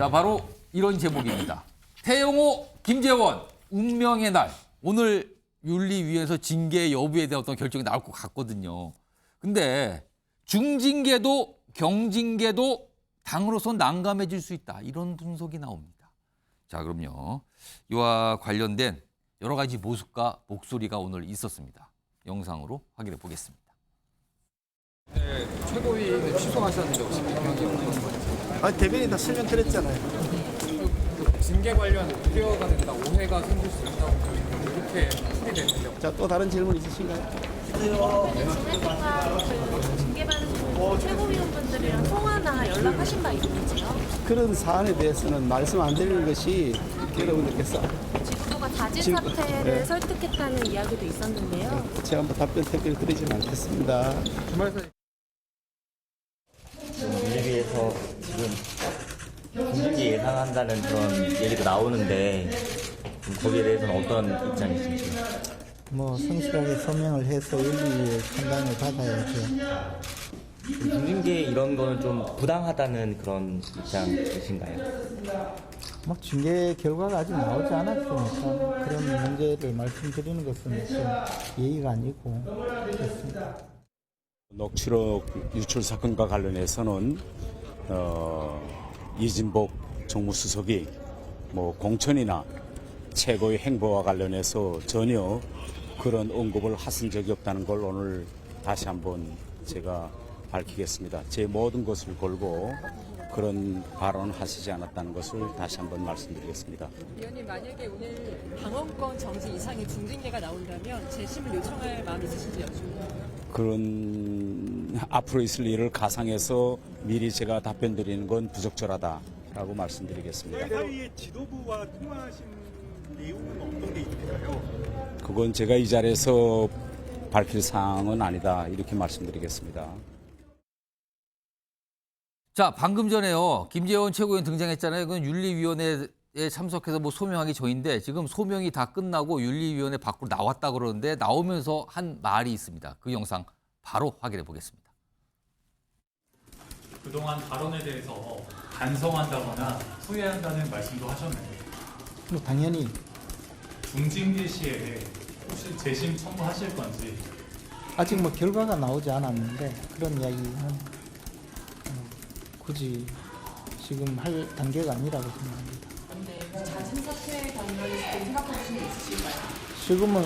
자, 바로 이런 제목입니다. 태영호, 김재원, 운명의 날. 오늘 윤리위에서 징계 여부에 대한 어떤 결정이 나올 것 같거든요. 근데 중징계도 경징계도 당으로서 난감해질 수 있다. 이런 분석이 나옵니다. 자, 그럼요. 이와 관련된 여러 가지 모습과 목소리가 오늘 있었습니다. 영상으로 확인해 보겠습니다. 네, 최고위는 취소하셨는데 혹시 변경이 없는 거예요? 아니 대변인 다 설명드렸잖아요. 그 징계 관련 우려가 된다, 오해가 생길 수 있다고 이렇게 풀이되는데요. 자, 또 다른 질문 있으신가요? 지난주가 징계받은 최고위원분들이랑 통화나 연락하신 바 있는지요? 그런 사안에 대해서는 말씀 안 드리는 것이 여러분들께서 지도부가 자진 지금, 사퇴를 네. 설득했다는 이야기도 있었는데요. 제가 뭐 답변 택배를 드리지는 않겠습니다. 주말사 윤리위에서 지금 중징계 예상한다는 그런 얘기도 나오는데 거기에 대해서는 어떤 입장이신지? 뭐 성실하게 서명을 해서 윤리위의 판단을 받아야죠. 중징계 이런 거는 좀 부당하다는 그런 입장이신가요? 뭐 징계 결과가 아직 나오지 않았으니까 그런 문제를 말씀드리는 것은 좀 예의가 아니고 그렇습니다. 녹취록 유출 사건과 관련해서는 이진복 정무수석이 뭐 공천이나 최고의 행보와 관련해서 전혀 그런 언급을 하신 적이 없다는 걸 오늘 다시 한번 제가 밝히겠습니다. 제 모든 것을 걸고 그런 발언을 하시지 않았다는 것을 다시 한번 말씀드리겠습니다. 위원님, 만약에 오늘 방어권 정지 이상의 중징계가 나온다면 재심을 요청할 마음이 있으신지 여쭙니다. 그런 앞으로 있을 일을 가상해서 미리 제가 답변 드리는 건 부적절하다라고 말씀드리겠습니다. 사이에 지도부와 통화하신 내용은 어떤 게 있나요? 그건 제가 이 자리에서 밝힐 사항은 아니다 이렇게 말씀드리겠습니다. 자, 방금 전에요. 김재원 최고위원 등장했잖아요. 그건 윤리위원회에 참석해서 뭐 소명하기 전인데 지금 소명이 다 끝나고 윤리위원회 밖으로 나왔다 그러는데 나오면서 한 말이 있습니다. 그 영상 바로 확인해 보겠습니다. 그동안 발언에 대해서 반성한다거나 후회한다는 말씀도 하셨는데 뭐 당연히 중징계 시에 혹시 재심 청구하실 건지 아직 뭐 결과가 나오지 않았는데 그런 이야기는 굳이 지금 할 단계가 아니라고 생각합니다. 그런데 자진 사퇴 관련해서 생각하시는 게 있으실까요? 지금은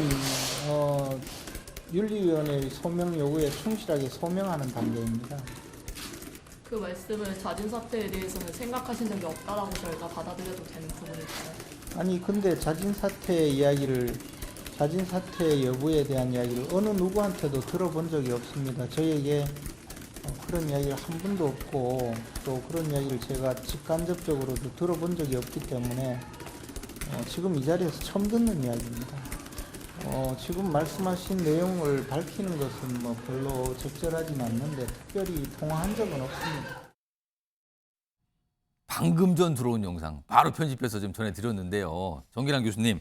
윤리위원회 소명 요구에 충실하게 소명하는 단계입니다. 그 말씀을 자진 사퇴에 대해서는 생각하신 적이 없다라고 저희가 받아들여도 되는 부분일까요? 아니 근데 자진 사퇴 여부에 대한 이야기를 어느 누구한테도 들어본 적이 없습니다. 저에게 그런 이야기를 한 번도 없고 또 그런 이야기를 제가 직간접적으로도 들어본 적이 없기 때문에 지금 이 자리에서 처음 듣는 이야기입니다. 지금 말씀하신 내용을 밝히는 것은 뭐 별로 적절하진 않는데 특별히 통화한 적은 없습니다. 방금 전 들어온 영상 바로 편집해서 좀 전해드렸는데요. 정기란 교수님,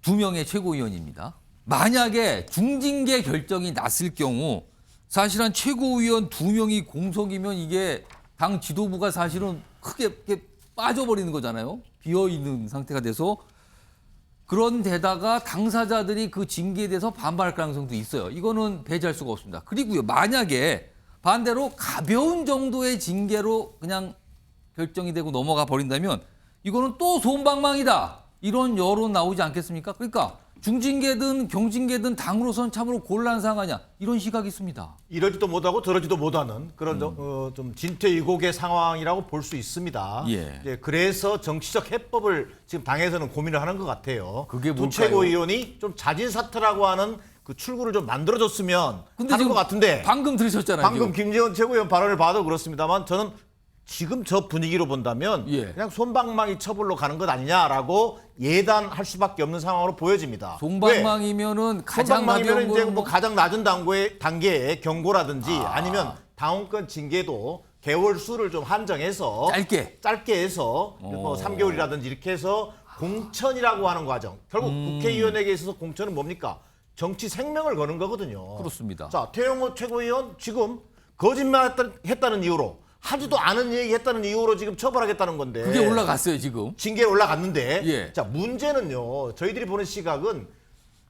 2명의 최고위원입니다. 만약에 중징계 결정이 났을 경우 사실은 최고위원 2명이 공석이면 이게 당 지도부가 사실은 크게 이렇게 빠져버리는 거잖아요. 비어있는 상태가 돼서. 그런 데다가 당사자들이 그 징계에 대해서 반발할 가능성도 있어요. 이거는 배제할 수가 없습니다. 그리고요, 만약에 반대로 가벼운 정도의 징계로 그냥 결정이 되고 넘어가 버린다면 이거는 또 솜방망이다. 이런 여론 나오지 않겠습니까? 그러니까 중징계든 경징계든 당으로서는 참으로 곤란한 상황이냐. 이런 시각이 있습니다. 이러지도 못하고 저러지도 못하는 그런 좀 진퇴유곡의 상황이라고 볼 수 있습니다. 예. 이제 그래서 정치적 해법을 지금 당에서는 고민을 하는 것 같아요. 그게 두 뭘까요? 최고위원이 좀 자진 사퇴라고 하는 그 출구를 좀 만들어줬으면 근데 하는 지금 것 같은데 방금 들으셨잖아요. 방금 지금. 김재원 최고위원 발언을 봐도 그렇습니다만 저는 지금 저 분위기로 본다면 예. 그냥 솜방망이 처벌로 가는 것 아니냐라고 예단할 수밖에 없는 상황으로 보여집니다. 솜방망이면은 가장 솜방망이면 가벼운 이제 거는 뭐 가장 낮은 단계의 경고라든지 아니면 당원권 징계도 개월 수를 좀 한정해서 짧게 해서 뭐 3개월이라든지 이렇게 해서 공천이라고 하는 과정. 결국 국회의원에게 있어서 공천은 뭡니까? 정치 생명을 거는 거거든요. 그렇습니다. 자, 태영호 최고위원 지금 거짓말했다는 이유로 하지도 않은 얘기 했다는 이유로 지금 처벌하겠다는 건데. 그게 올라갔어요 지금. 징계에 올라갔는데. 예. 자, 문제는요. 저희들이 보는 시각은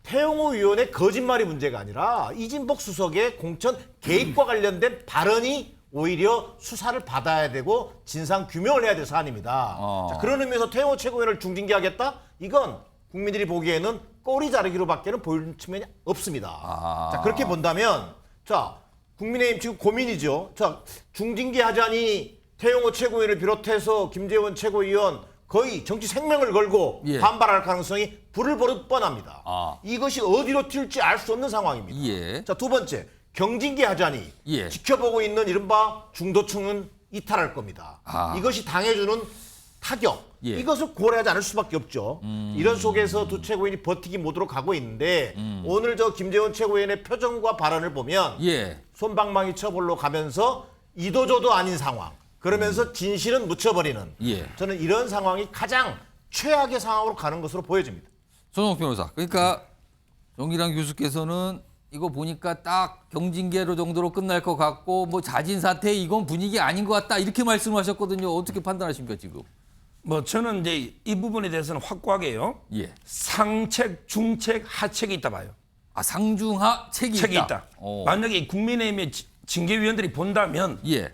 태영호 의원의 거짓말이 문제가 아니라 이진복 수석의 공천 개입과 관련된 발언이 오히려 수사를 받아야 되고 진상 규명을 해야 될 사안입니다. 자, 그런 의미에서 태영호 최고위원을 중징계하겠다? 이건 국민들이 보기에는 꼬리 자르기로밖에는 보이는 측면이 없습니다. 자, 그렇게 본다면 자, 국민의힘 지금 고민이죠. 자, 중징계하자니 태영호 최고위원을 비롯해서 김재원 최고위원 거의 정치 생명을 걸고 예. 반발할 가능성이 불을 보듯 뻔합니다. 아. 이것이 어디로 튈지 알 수 없는 상황입니다. 예. 자, 두 번째, 경징계하자니 예. 지켜보고 있는 이른바 중도층은 이탈할 겁니다. 아. 이것이 당해주는 타격, 예. 이것을 고려하지 않을 수밖에 없죠. 이런 속에서 두 최고위원이 버티기 못으로 가고 있는데 오늘 저 김재원 최고위원의 표정과 발언을 보면 예. 솜방망이 처벌로 가면서 이도저도 아닌 상황, 그러면서 진실은 묻혀버리는 예. 저는 이런 상황이 가장 최악의 상황으로 가는 것으로 보여집니다. 손홍 변호사. 그러니까 정기랑 교수께서는 이거 보니까 딱 경징계로 정도로 끝날 것 같고 뭐 자진 사퇴 이건 분위기 아닌 것 같다 이렇게 말씀하셨거든요. 어떻게 판단하십니까 지금? 뭐 저는 이제 이 부분에 대해서는 확고하게요. 예. 상책, 중책, 하책이 있다 봐요. 아 상중하 책이 있다. 만약에 국민의힘의 징계위원들이 본다면 예.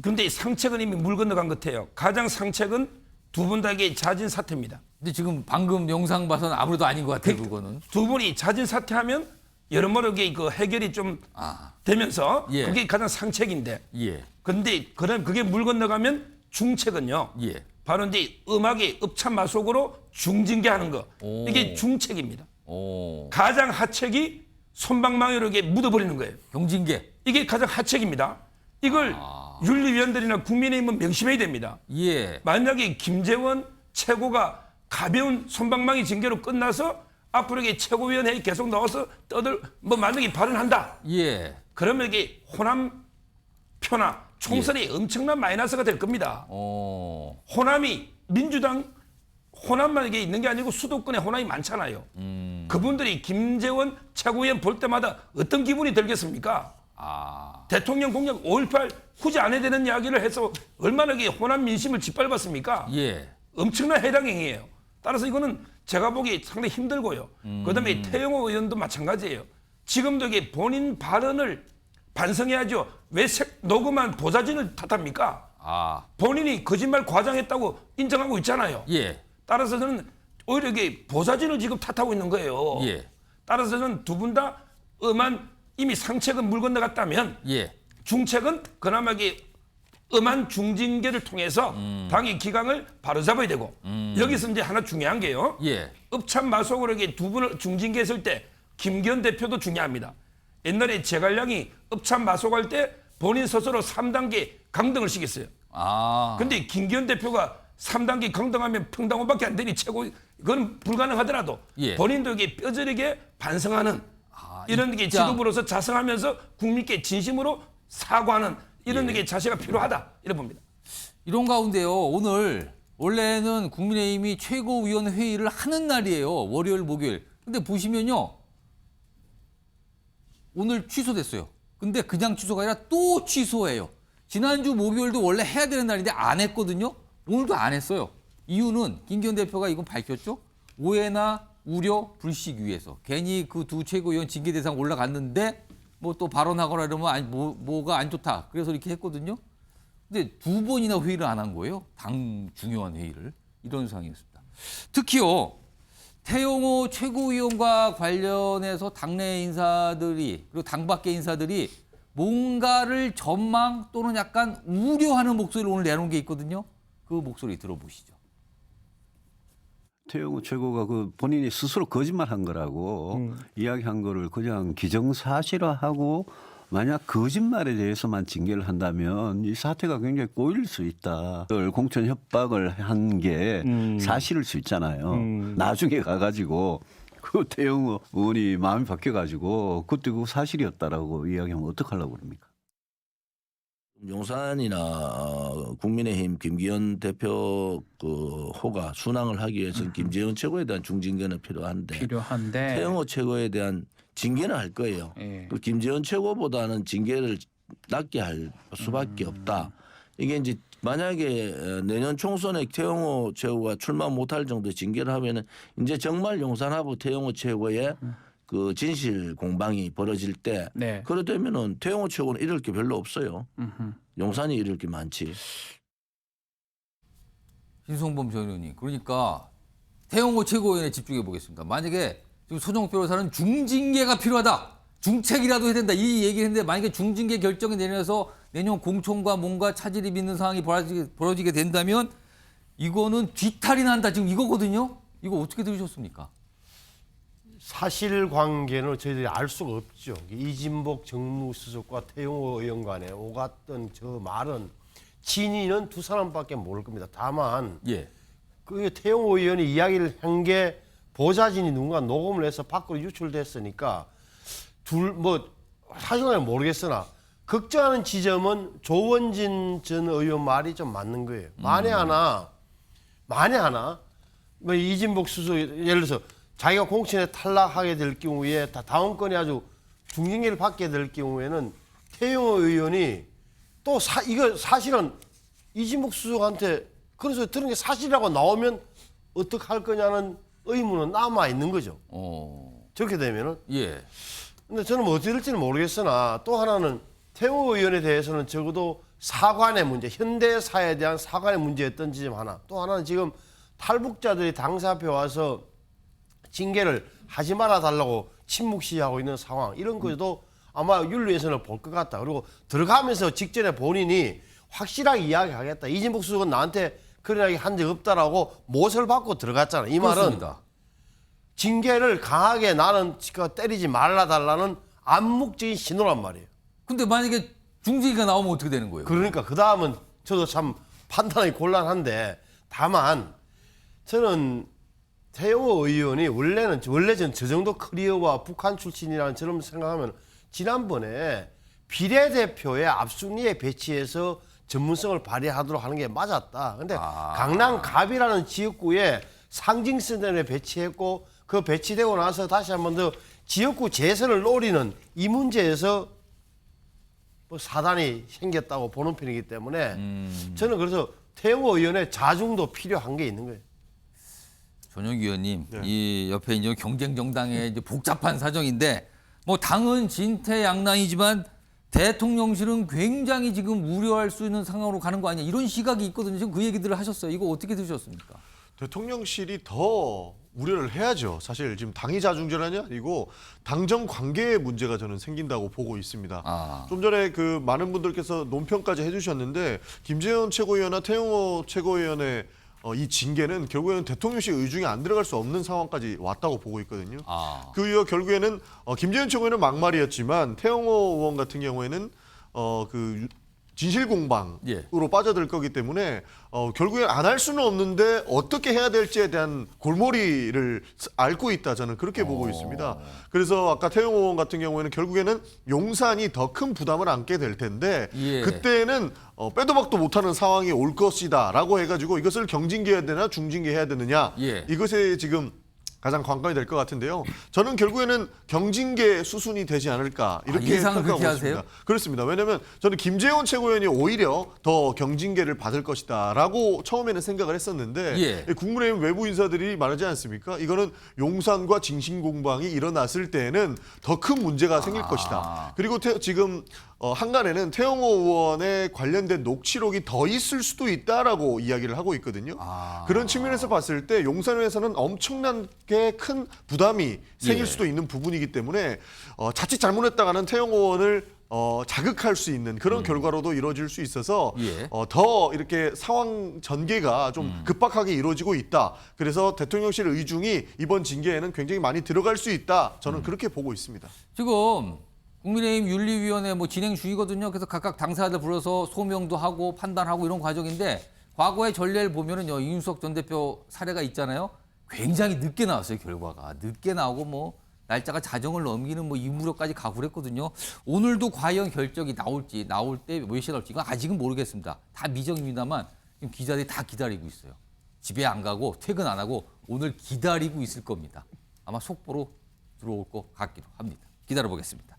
근데 이 상책은 이미 물 건너간 것 같아요. 가장 상책은 두 분 다에게 자진 사퇴입니다. 근데 지금 방금 영상 봐서는 아무래도 아닌 것 같아요. 그거는. 두 분이 자진 사퇴하면 여러모로 그 해결이 좀 되면서 예. 그게 가장 상책인데. 예. 근데 그게 물 건너가면 중책은요. 예. 바로 이제 음악의 읍참마속으로 중징계하는 거. 오. 이게 중책입니다. 오. 가장 하책이 손방망이로 이렇게 묻어버리는 거예요. 경징계. 이게 가장 하책입니다. 이걸 윤리위원들이나 국민의힘은 명심해야 됩니다. 예. 만약에 김재원 최고가 가벼운 손방망이 징계로 끝나서 앞으로 이게 최고위원회에 계속 나와서 만약에 발언한다. 예. 그러면 이게 호남 표나 총선이 엄청난 마이너스가 될 겁니다. 호남이 민주당 호남만 이게 있는 게 아니고 수도권에 호남이 많잖아요. 그분들이 김재원 최고위원 볼 때마다 어떤 기분이 들겠습니까? 대통령 공약 5.18 후지 안 해야 되는 이야기를 해서 얼마나 이게 호남 민심을 짓밟았습니까? 예. 엄청난 해당 행위예요. 따라서 이거는 제가 보기 상당히 힘들고요. 그다음에 태영호 의원도 마찬가지예요. 지금도 이게 본인 발언을 반성해야죠. 왜 녹음한 보좌진을 탓합니까? 본인이 거짓말 과장했다고 인정하고 있잖아요. 예. 따라서 저는 오히려 이게 보좌진을 지금 탓하고 있는 거예요. 예. 따라서 저는 두 분 다 이미 상책은 물 건너갔다면 예. 중책은 그나마 이게 음한 중징계를 통해서 당의 기강을 바로잡아야 되고 여기서 이제 하나 중요한 게요. 예. 읍참마속으로 이게 두 분을 중징계했을 때 김기현 대표도 중요합니다. 옛날에 제갈량이 읍참마속할 때 본인 스스로 3단계 강등을 시켰어요. 근데 김기현 대표가 3단계 강등하면 평당원밖에 안 되니 그건 불가능하더라도 예. 본인도 이게 뼈저리게 반성하는 이런 게 지도부로서 자성하면서 국민께 진심으로 사과하는 이런 게 자세가 필요하다 이렇게 봅니다. 이런 가운데요. 오늘 원래는 국민의힘이 최고위원회의를 하는 날이에요. 월요일, 목요일. 근데 보시면요. 오늘 취소됐어요. 근데 그냥 취소가 아니라 또 취소해요. 지난주 목요일도 원래 해야 되는 날인데 안 했거든요. 오늘도 안 했어요. 이유는 김기현 대표가 이건 밝혔죠. 오해나 우려, 불식 위해서. 괜히 그 두 최고위원 징계 대상 올라갔는데 뭐 또 발언하거나 이러면 뭐가 안 좋다. 그래서 이렇게 했거든요. 근데 두 번이나 회의를 안 한 거예요. 당 중요한 회의를. 이런 상황이었습니다. 특히요. 태영호 최고위원과 관련해서 당내 인사들이 그리고 당 밖의 인사들이 뭔가를 전망 또는 약간 우려하는 목소리를 오늘 내놓은 게 있거든요. 그 목소리 들어보시죠. 태영호 최고가 그 본인이 스스로 거짓말한 거라고 이야기한 거를 그냥 기정사실화하고 만약 거짓말에 대해서만 징계를 한다면 이 사태가 굉장히 꼬일 수 있다. 공천 협박을 한 게 사실일 수 있잖아요. 나중에 가가지고 그 태영호 의원이 마음이 바뀌어가지고 그때 그거 사실이었다라고 이야기하면 어떡하려고 그럽니까? 용산이나 국민의힘 김기현 대표 그 호가 순항을 하기 위해서는 김재원 최고에 대한 중징계는 필요한데 태영호 최고에 대한 징계는 할 거예요. 그 김재원 최고보다는 징계를 낮게 할 수밖에 없다. 이게 이제 만약에 내년 총선에 태영호 최고가 출마 못할 정도 징계를 하면은 이제 정말 용산하부 태영호 최고의 그 진실 공방이 벌어질 때 네. 그러되면은 태영호 최고는 잃을 게 별로 없어요. 용산이 잃을 게 많지. 신성범 전 의원님, 그러니까 태영호 최고위원에 집중해 보겠습니다. 만약에 지금 소정욱 변호사는 중징계가 필요하다, 중책이라도 해야 된다 이 얘기를 했는데 만약에 중징계 결정이 내려서 내년 공천과 뭔가 차질이 빚는 상황이 벌어지게 된다면 이거는 뒤탈이 난다 지금 이거거든요. 이거 어떻게 들으셨습니까? 사실관계는 저희들이 알 수가 없죠. 이진복 정무수석과 태영호 의원 간에 오갔던 저 말은 진위는 두 사람밖에 모를 겁니다. 다만 그 태영호 의원이 이야기를 한 게 보좌진이 누군가 녹음을 해서 밖으로 유출됐으니까 사실은 모르겠으나 걱정하는 지점은 조원진 전 의원 말이 좀 맞는 거예요. 만에 하나 뭐 이진복 수석 예를 들어서 자기가 공천에 탈락하게 될 경우에 다음건에 아주 중징계를 받게 될 경우에는 태영호 의원이 또 이거 사실은 이진복 수석한테 그런 소리 들은 게 사실이라고 나오면 어떻게 할 거냐는 의문은 남아 있는 거죠. 저렇게 되면은. 근데 저는 뭐 어떻게 될지는 모르겠으나 또 하나는 태영호 의원에 대해서는 적어도 사관의 문제, 현대사에 대한 사관의 문제였던 지점 하나. 또 하나는 지금 탈북자들이 당사 앞에 와서 징계를 하지 말아 달라고 침묵 시위하고 있는 상황. 이런 것도 아마 윤리에서는 볼 것 같다. 그리고 들어가면서 직전에 본인이 확실하게 이야기하겠다. 이진복 수석은 나한테 그런 이야기 한 적 없다라고 못을 받고 들어갔잖아. 이 말은 그렇습니다. 징계를 강하게 나는 때리지 말라 달라는 암묵적인 신호란 말이에요. 근데 만약에 중징계가 나오면 어떻게 되는 거예요? 그러니까 그 다음은 저도 참 판단하기 곤란한데 다만 저는 태영호 의원이 원래 전 저 정도 커리어와 북한 출신이라는 저런 생각하면 지난번에 비례대표의 압순위에 배치해서 전문성을 발휘하도록 하는 게 맞았다. 근데 강남갑이라는 지역구에 상징선전에 배치했고 그 배치되고 나서 다시 한 번 더 지역구 재선을 노리는 이 문제에서 뭐 사단이 생겼다고 보는 편이기 때문에 저는 그래서 태영호 의원의 자중도 필요한 게 있는 거예요. 전혁 의원님, 이 옆에 이제 경쟁 정당의 이제 복잡한 사정인데 뭐 당은 진퇴양난이지만 대통령실은 굉장히 지금 우려할 수 있는 상황으로 가는 거 아니냐 이런 시각이 있거든요. 지금 그 얘기들을 하셨어요. 이거 어떻게 들으셨습니까? 대통령실이 더 우려를 해야죠. 사실 지금 당이 자중질환이 아니고 당정 관계의 문제가 저는 생긴다고 보고 있습니다. 좀 전에 그 많은 분들께서 논평까지 해주셨는데 김재현 최고위원이나 태영호 최고위원의 이 징계는 결국에는 대통령실 의중에 안 들어갈 수 없는 상황까지 왔다고 보고 있거든요. 그 이후 결국에는 김재현 최고위원은 막말이었지만 태영호 의원 같은 경우에는 그 진실공방으로 빠져들 거기 때문에 결국엔 안 할 수는 없는데 어떻게 해야 될지에 대한 골머리를 앓고 있다 저는 그렇게 보고 있습니다. 그래서 아까 태영호 의원 같은 경우에는 결국에는 용산이 더 큰 부담을 안게 될 텐데 그때는 빼도 박도 못하는 상황이 올 것이다라고 해가지고 이것을 경징계해야 되나 중징계해야 되느냐 이것에 지금 가장 관건이 될 것 같은데요. 저는 결국에는 경징계 수순이 되지 않을까 이렇게 예상을 그렇게 있습니다. 하세요? 그렇습니다. 왜냐하면 저는 김재원 최고위원이 오히려 더 경징계를 받을 것이다라고 처음에는 생각을 했었는데 국민의힘 외부 인사들이 말하지 않습니까? 이거는 용산과 징신공방이 일어났을 때에는 더 큰 문제가 생길 것이다. 그리고 지금 한간에는 태영호 의원에 관련된 녹취록이 더 있을 수도 있다라고 이야기를 하고 있거든요. 그런 측면에서 봤을 때 용산에서는 엄청나게 큰 부담이 생길 수도 있는 부분이기 때문에 자칫 잘못했다가는 태영호 의원을 자극할 수 있는 그런 결과로도 이루어질 수 있어서 더 이렇게 상황 전개가 좀 급박하게 이루어지고 있다. 그래서 대통령실 의중이 이번 징계에는 굉장히 많이 들어갈 수 있다. 저는 그렇게 보고 있습니다. 지금 국민의힘 윤리위원회 뭐 진행 중이거든요. 그래서 각각 당사자들 불러서 소명도 하고 판단하고 이런 과정인데 과거의 전례를 보면은요 이준석 전 대표 사례가 있잖아요. 굉장히 늦게 나왔어요 결과가 늦게 나오고 뭐 날짜가 자정을 넘기는 뭐 이 무렵까지 가고 그랬거든요. 오늘도 과연 결정이 나올 때 몇 시에 나올지 이건 아직은 모르겠습니다. 다 미정입니다만 지금 기자들이 다 기다리고 있어요. 집에 안 가고 퇴근 안 하고 오늘 기다리고 있을 겁니다. 아마 속보로 들어올 것 같기도 합니다. 기다려보겠습니다.